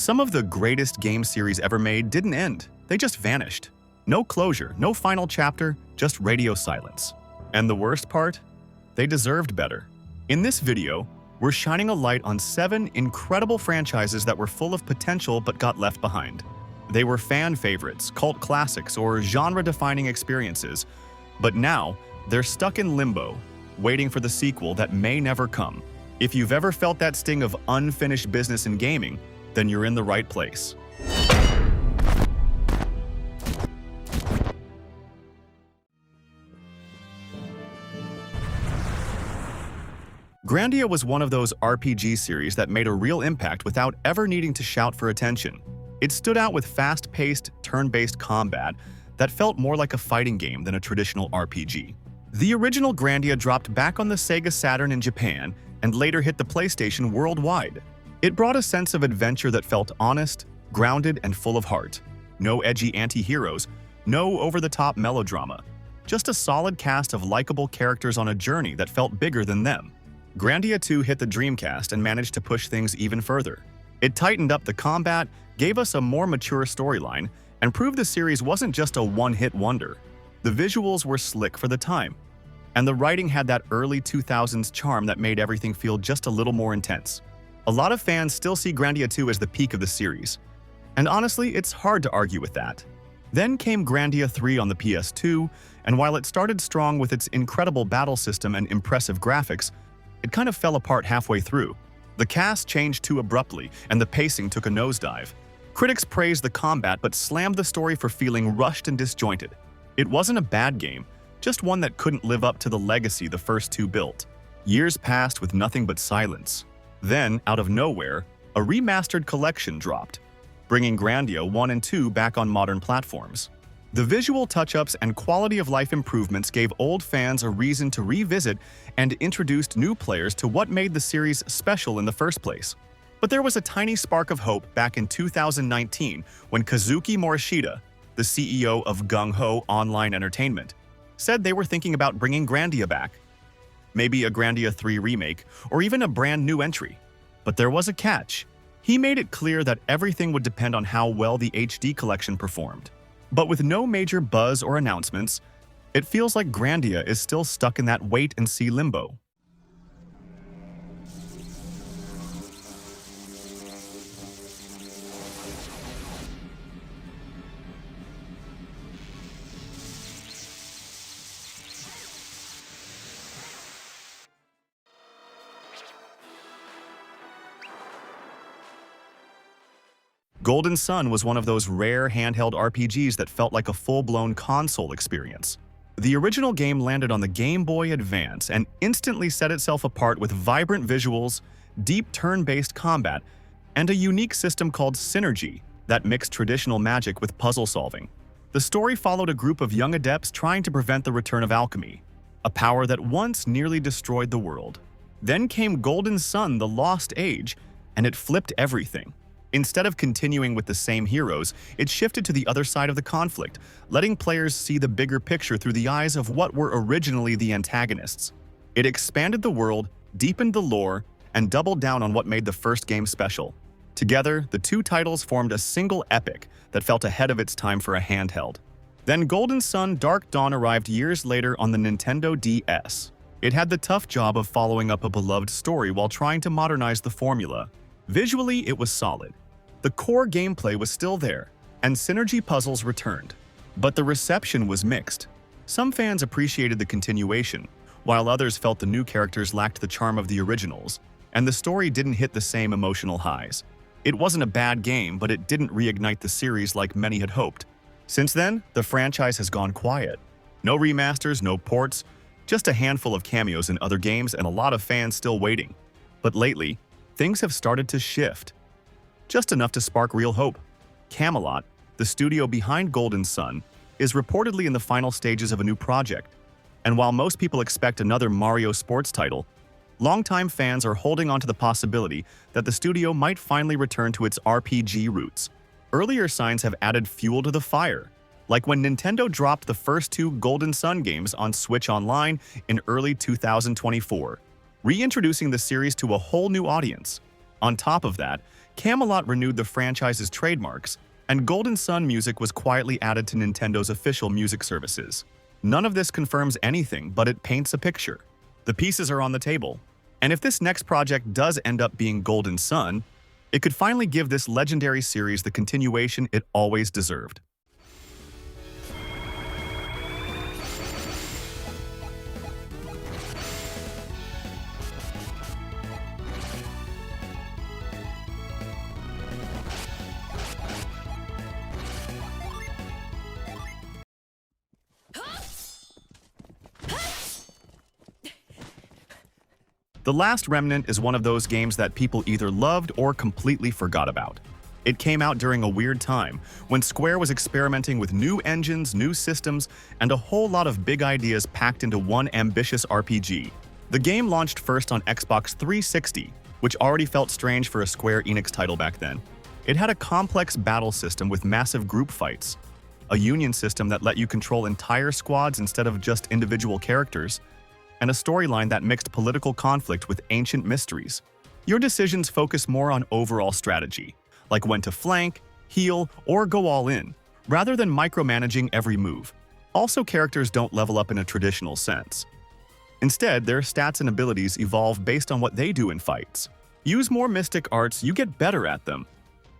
Some of the greatest game series ever made didn't end, they just vanished. No closure, no final chapter, just radio silence. And the worst part? They deserved better. In this video, we're shining a light on 7 incredible franchises that were full of potential but got left behind. They were fan favorites, cult classics, or genre-defining experiences, but now they're stuck in limbo, waiting for the sequel that may never come. If you've ever felt that sting of unfinished business in gaming, then you're in the right place. Grandia was one of those RPG series that made a real impact without ever needing to shout for attention. It stood out with fast-paced, turn-based combat that felt more like a fighting game than a traditional RPG. The original Grandia dropped back on the Sega Saturn in Japan and later hit the PlayStation worldwide. It brought a sense of adventure that felt honest, grounded, and full of heart. No edgy anti-heroes, no over-the-top melodrama. Just a solid cast of likable characters on a journey that felt bigger than them. Grandia 2 hit the Dreamcast and managed to push things even further. It tightened up the combat, gave us a more mature storyline, and proved the series wasn't just a one-hit wonder. The visuals were slick for the time, and the writing had that early 2000s charm that made everything feel just a little more intense. A lot of fans still see Grandia 2 as the peak of the series, and honestly, it's hard to argue with that. Then came Grandia 3 on the PS2, and while it started strong with its incredible battle system and impressive graphics, it kind of fell apart halfway through. The cast changed too abruptly, and the pacing took a nosedive. Critics praised the combat but slammed the story for feeling rushed and disjointed. It wasn't a bad game, just one that couldn't live up to the legacy the first 2 built. Years passed with nothing but silence. Then, out of nowhere, a remastered collection dropped, bringing Grandia 1 and 2 back on modern platforms. The visual touch-ups and quality-of-life improvements gave old fans a reason to revisit and introduced new players to what made the series special in the first place. But there was a tiny spark of hope back in 2019 when Kazuki Morishita, the CEO of Gung Ho Online Entertainment, said they were thinking about bringing Grandia back. Maybe a Grandia 3 remake, or even a brand new entry. But there was a catch. He made it clear that everything would depend on how well the HD collection performed. But with no major buzz or announcements, it feels like Grandia is still stuck in that wait-and-see limbo. Golden Sun was one of those rare handheld RPGs that felt like a full-blown console experience. The original game landed on the Game Boy Advance and instantly set itself apart with vibrant visuals, deep turn-based combat, and a unique system called Synergy that mixed traditional magic with puzzle solving. The story followed a group of young adepts trying to prevent the return of alchemy, a power that once nearly destroyed the world. Then came Golden Sun: The Lost Age, and it flipped everything. Instead of continuing with the same heroes, it shifted to the other side of the conflict, letting players see the bigger picture through the eyes of what were originally the antagonists. It expanded the world, deepened the lore, and doubled down on what made the first game special. Together, the 2 titles formed a single epic that felt ahead of its time for a handheld. Then Golden Sun: Dark Dawn arrived years later on the Nintendo DS. It had the tough job of following up a beloved story while trying to modernize the formula. Visually, it was solid. The core gameplay was still there, and synergy puzzles returned. But the reception was mixed. Some fans appreciated the continuation, while others felt the new characters lacked the charm of the originals, and the story didn't hit the same emotional highs. It wasn't a bad game, but it didn't reignite the series like many had hoped. Since then, the franchise has gone quiet. No remasters, no ports, just a handful of cameos in other games and a lot of fans still waiting. But lately, things have started to shift. Just enough to spark real hope. Camelot, the studio behind Golden Sun, is reportedly in the final stages of a new project. And while most people expect another Mario sports title, longtime fans are holding on to the possibility that the studio might finally return to its RPG roots. Earlier signs have added fuel to the fire, like when Nintendo dropped the first 2 Golden Sun games on Switch Online in early 2024, reintroducing the series to a whole new audience. On top of that, Camelot renewed the franchise's trademarks, and Golden Sun music was quietly added to Nintendo's official music services. None of this confirms anything, but it paints a picture. The pieces are on the table, and if this next project does end up being Golden Sun, it could finally give this legendary series the continuation it always deserved. The Last Remnant is one of those games that people either loved or completely forgot about. It came out during a weird time, when Square was experimenting with new engines, new systems, and a whole lot of big ideas packed into one ambitious RPG. The game launched first on Xbox 360, which already felt strange for a Square Enix title back then. It had a complex battle system with massive group fights, a union system that let you control entire squads instead of just individual characters, and a storyline that mixed political conflict with ancient mysteries. Your decisions focus more on overall strategy, like when to flank, heal, or go all in, rather than micromanaging every move. Also, characters don't level up in a traditional sense. Instead, their stats and abilities evolve based on what they do in fights. Use more mystic arts, you get better at them.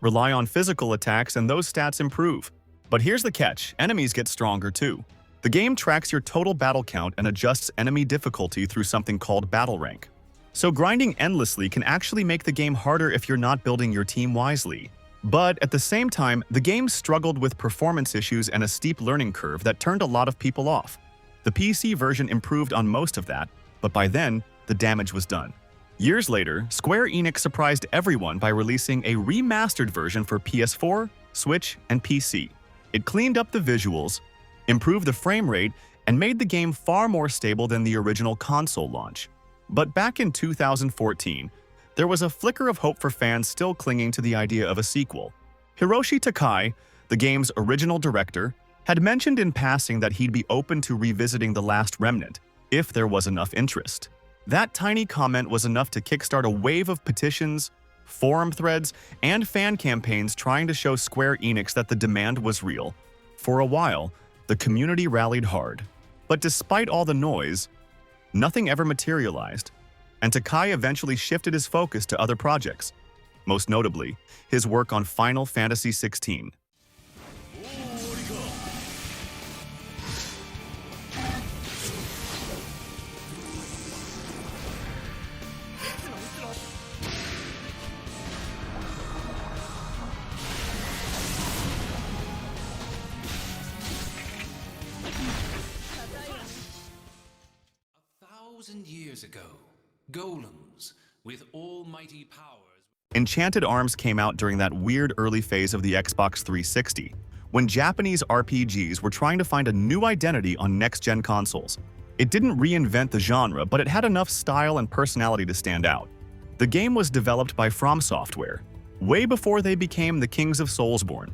Rely on physical attacks and those stats improve. But here's the catch, enemies get stronger too. The game tracks your total battle count and adjusts enemy difficulty through something called battle rank. So grinding endlessly can actually make the game harder if you're not building your team wisely. But at the same time, the game struggled with performance issues and a steep learning curve that turned a lot of people off. The PC version improved on most of that, but by then, the damage was done. Years later, Square Enix surprised everyone by releasing a remastered version for PS4, Switch, and PC. It cleaned up the visuals, improved the frame rate, and made the game far more stable than the original console launch. But back in 2014, there was a flicker of hope for fans still clinging to the idea of a sequel. Hiroshi Takai, the game's original director, had mentioned in passing that he'd be open to revisiting The Last Remnant if there was enough interest. That tiny comment was enough to kickstart a wave of petitions, forum threads, and fan campaigns trying to show Square Enix that the demand was real. For a while, the community rallied hard. But despite all the noise, nothing ever materialized, and Takai eventually shifted his focus to other projects, most notably his work on Final Fantasy XVI. Years ago, golems with almighty powers. Enchanted Arms came out during that weird early phase of the Xbox 360, when Japanese RPGs were trying to find a new identity on next-gen consoles. It didn't reinvent the genre, but it had enough style and personality to stand out. The game was developed by From Software, way before they became the Kings of Soulsborne,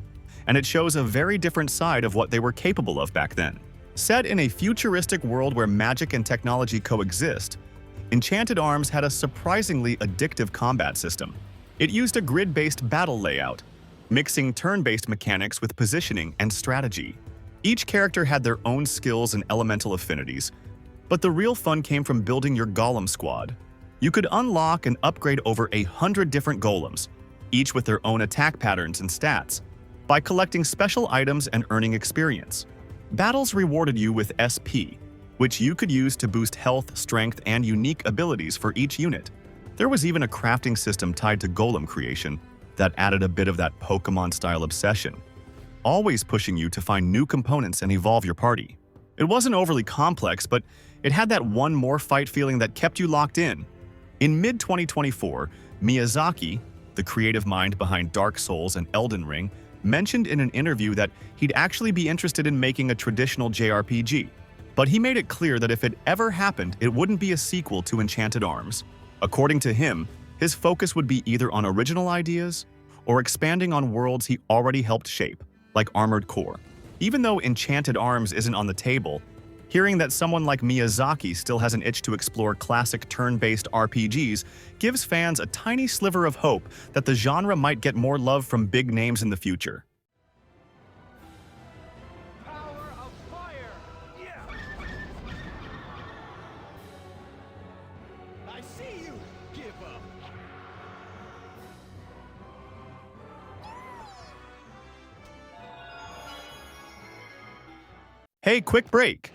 and it shows a very different side of what they were capable of back then. Set in a futuristic world where magic and technology coexist, Enchanted Arms had a surprisingly addictive combat system. It used a grid-based battle layout, mixing turn-based mechanics with positioning and strategy. Each character had their own skills and elemental affinities, but the real fun came from building your golem squad. You could unlock and upgrade over 100 different golems, each with their own attack patterns and stats, by collecting special items and earning experience. Battles rewarded you with SP, which you could use to boost health, strength, and unique abilities for each unit. There was even a crafting system tied to golem creation that added a bit of that Pokemon-style obsession, always pushing you to find new components and evolve your party. It wasn't overly complex, but it had that one more fight feeling that kept you locked in. In mid-2024, Miyazaki, the creative mind behind Dark Souls and Elden Ring, mentioned in an interview that he'd actually be interested in making a traditional JRPG. But he made it clear that if it ever happened, it wouldn't be a sequel to Enchanted Arms. According to him, his focus would be either on original ideas or expanding on worlds he already helped shape, like Armored Core. Even though Enchanted Arms isn't on the table, Hearing that someone like Miyazaki still has an itch to explore classic turn-based RPGs gives fans a tiny sliver of hope that the genre might get more love from big names in the future. Power of fire! Yeah! I see you! Give up! Hey, quick break!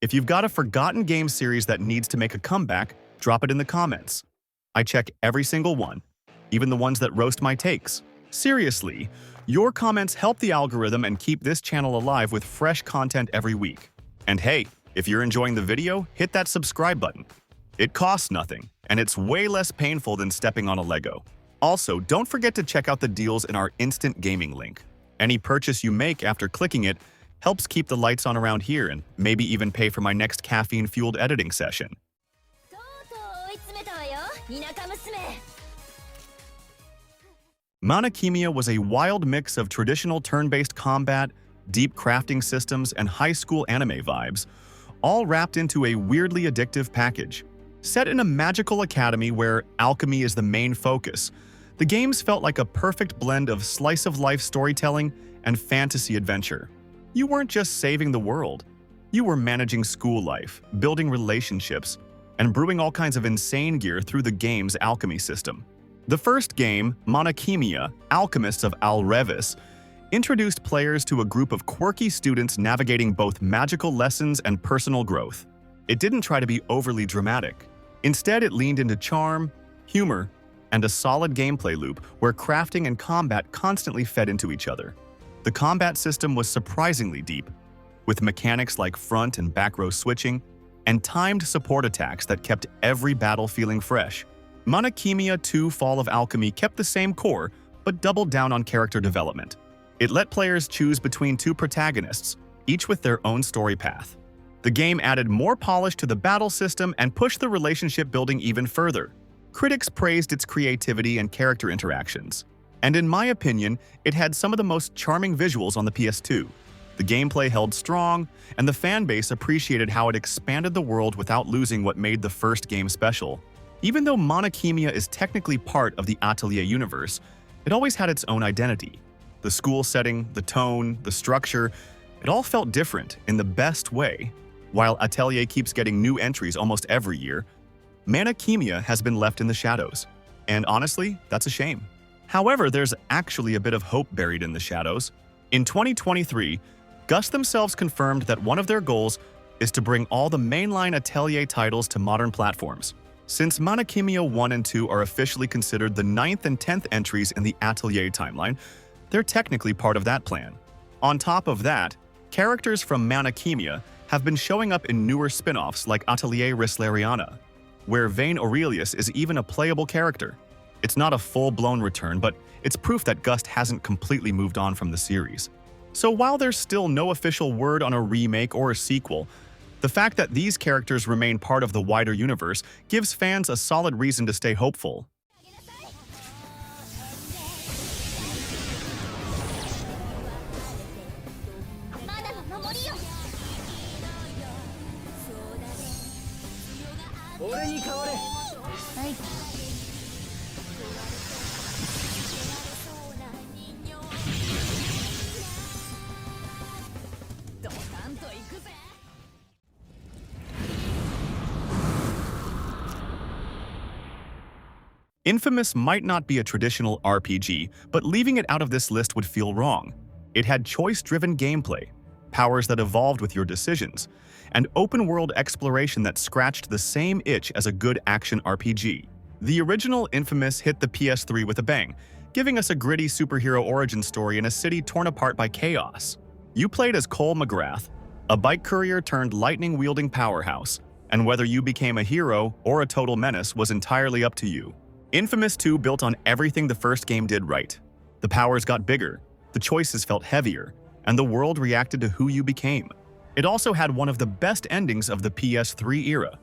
If you've got a forgotten game series that needs to make a comeback, drop it in the comments. I check every single one, even the ones that roast my takes. Seriously, your comments help the algorithm and keep this channel alive with fresh content every week. And hey, if you're enjoying the video, hit that subscribe button. It costs nothing, and it's way less painful than stepping on a Lego. Also, don't forget to check out the deals in our instant gaming link. Any purchase you make after clicking it helps keep the lights on around here and maybe even pay for my next caffeine-fueled editing session. Manakimiya was a wild mix of traditional turn-based combat, deep crafting systems, and high school anime vibes, all wrapped into a weirdly addictive package. Set in a magical academy where alchemy is the main focus, the games felt like a perfect blend of slice-of-life storytelling and fantasy adventure. You weren't just saving the world. You were managing school life, building relationships, and brewing all kinds of insane gear through the game's alchemy system. The first game, Manakimiya, Alchemists of Al-Revis, introduced players to a group of quirky students navigating both magical lessons and personal growth. It didn't try to be overly dramatic. Instead, it leaned into charm, humor, and a solid gameplay loop where crafting and combat constantly fed into each other. The combat system was surprisingly deep, with mechanics like front and back row switching and timed support attacks that kept every battle feeling fresh. Manakimiya 2 Fall of Alchemy kept the same core, but doubled down on character development. It let players choose between two protagonists, each with their own story path. The game added more polish to the battle system and pushed the relationship building even further. Critics praised its creativity and character interactions. And in my opinion, it had some of the most charming visuals on the PS2. The gameplay held strong, and the fanbase appreciated how it expanded the world without losing what made the first game special. Even though Manakimiya is technically part of the Atelier universe, it always had its own identity. The school setting, the tone, the structure, it all felt different in the best way. While Atelier keeps getting new entries almost every year, Manakimiya has been left in the shadows. And honestly, that's a shame. However, there's actually a bit of hope buried in the shadows. In 2023, Gus themselves confirmed that one of their goals is to bring all the mainline Atelier titles to modern platforms. Since Manakimiya 1 and 2 are officially considered the 9th and 10th entries in the Atelier timeline, they're technically part of that plan. On top of that, characters from Manakimiya have been showing up in newer spin-offs like Atelier Risleriana, where Vayne Aurelius is even a playable character. It's not a full-blown return, but it's proof that Gust hasn't completely moved on from the series. So while there's still no official word on a remake or a sequel, the fact that these characters remain part of the wider universe gives fans a solid reason to stay hopeful. Infamous might not be a traditional RPG, but leaving it out of this list would feel wrong. It had choice-driven gameplay, powers that evolved with your decisions, and open-world exploration that scratched the same itch as a good action RPG. The original Infamous hit the PS3 with a bang, giving us a gritty superhero origin story in a city torn apart by chaos. You played as Cole McGrath, a bike courier turned lightning-wielding powerhouse, and whether you became a hero or a total menace was entirely up to you. Infamous 2 built on everything the first game did right. The powers got bigger, the choices felt heavier, and the world reacted to who you became. It also had one of the best endings of the PS3 era,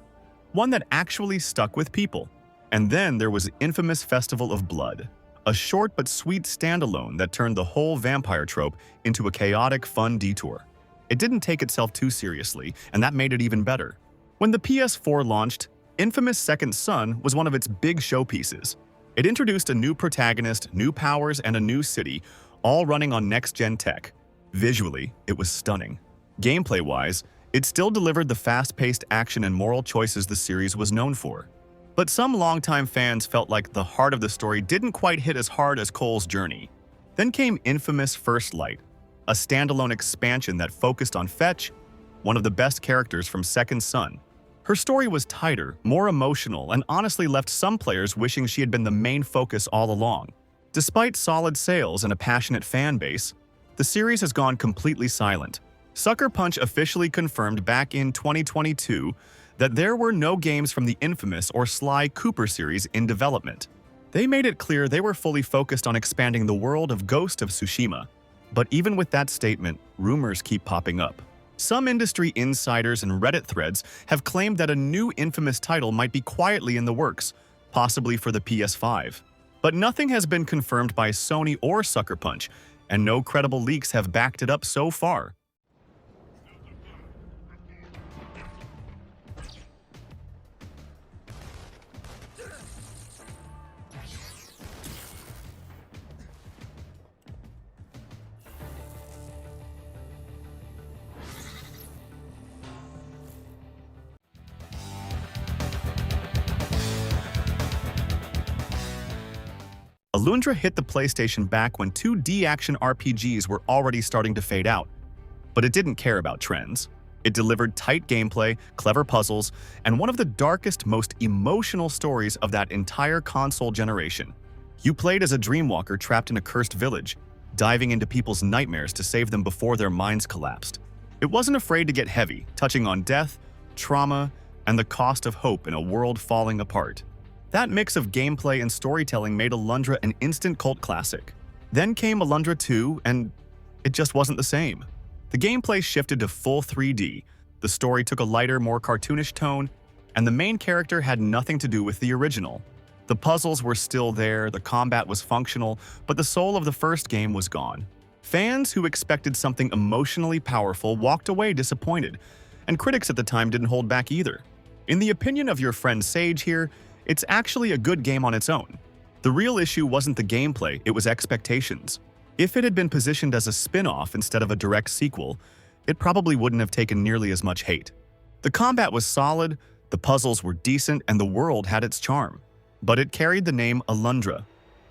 one that actually stuck with people. And then there was Infamous Festival of Blood, a short but sweet standalone that turned the whole vampire trope into a chaotic, fun detour. It didn't take itself too seriously, and that made it even better. When the PS4 launched, Infamous Second Son was one of its big showpieces. It introduced a new protagonist, new powers, and a new city, all running on next-gen tech. Visually, it was stunning. Gameplay-wise, it still delivered the fast-paced action and moral choices the series was known for. But some longtime fans felt like the heart of the story didn't quite hit as hard as Cole's journey. Then came Infamous First Light, a standalone expansion that focused on Fetch, one of the best characters from Second Son. Her story was tighter, more emotional, and honestly left some players wishing she had been the main focus all along. Despite solid sales and a passionate fan base, the series has gone completely silent. Sucker Punch officially confirmed back in 2022 that there were no games from the infamous or Sly Cooper series in development. They made it clear they were fully focused on expanding the world of Ghost of Tsushima. But even with that statement, rumors keep popping up. Some industry insiders and Reddit threads have claimed that a new Infamous title might be quietly in the works, possibly for the PS5. But nothing has been confirmed by Sony or Sucker Punch, and no credible leaks have backed it up so far. Alundra hit the PlayStation back when 2D action RPGs were already starting to fade out. But it didn't care about trends. It delivered tight gameplay, clever puzzles, and one of the darkest, most emotional stories of that entire console generation. You played as a dreamwalker trapped in a cursed village, diving into people's nightmares to save them before their minds collapsed. It wasn't afraid to get heavy, touching on death, trauma, and the cost of hope in a world falling apart. That mix of gameplay and storytelling made Alundra an instant cult classic. Then came Alundra 2, and it just wasn't the same. The gameplay shifted to full 3D, the story took a lighter, more cartoonish tone, and the main character had nothing to do with the original. The puzzles were still there, the combat was functional, but the soul of the first game was gone. Fans who expected something emotionally powerful walked away disappointed, and critics at the time didn't hold back either. In the opinion of your friend Sage here, it's actually a good game on its own. The real issue wasn't the gameplay, it was expectations. If it had been positioned as a spin-off instead of a direct sequel, it probably wouldn't have taken nearly as much hate. The combat was solid, the puzzles were decent, and the world had its charm. But it carried the name Alundra,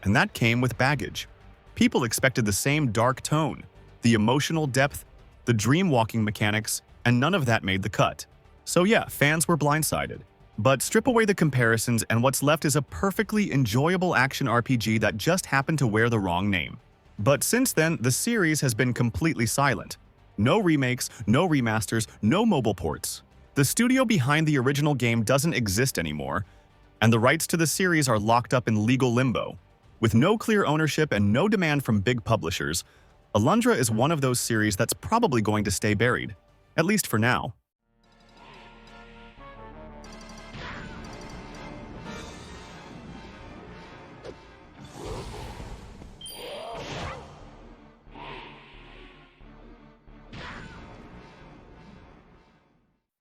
and that came with baggage. People expected the same dark tone, the emotional depth, the dream-walking mechanics, and none of that made the cut. So yeah, fans were blindsided. But strip away the comparisons and what's left is a perfectly enjoyable action RPG that just happened to wear the wrong name. But since then, the series has been completely silent. No remakes, no remasters, no mobile ports. The studio behind the original game doesn't exist anymore, and the rights to the series are locked up in legal limbo. With no clear ownership and no demand from big publishers, Alundra is one of those series that's probably going to stay buried, at least for now.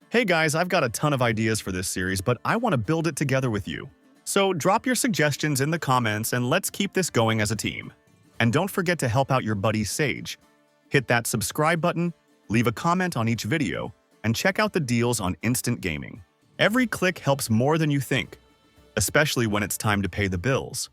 Hey guys, I've got a ton of ideas for this series, but I want to build it together with you. So drop your suggestions in the comments and let's keep this going as a team. And don't forget to help out your buddy Sage. Hit that subscribe button, leave a comment on each video, and check out the deals on Instant Gaming. Every click helps more than you think, especially when it's time to pay the bills.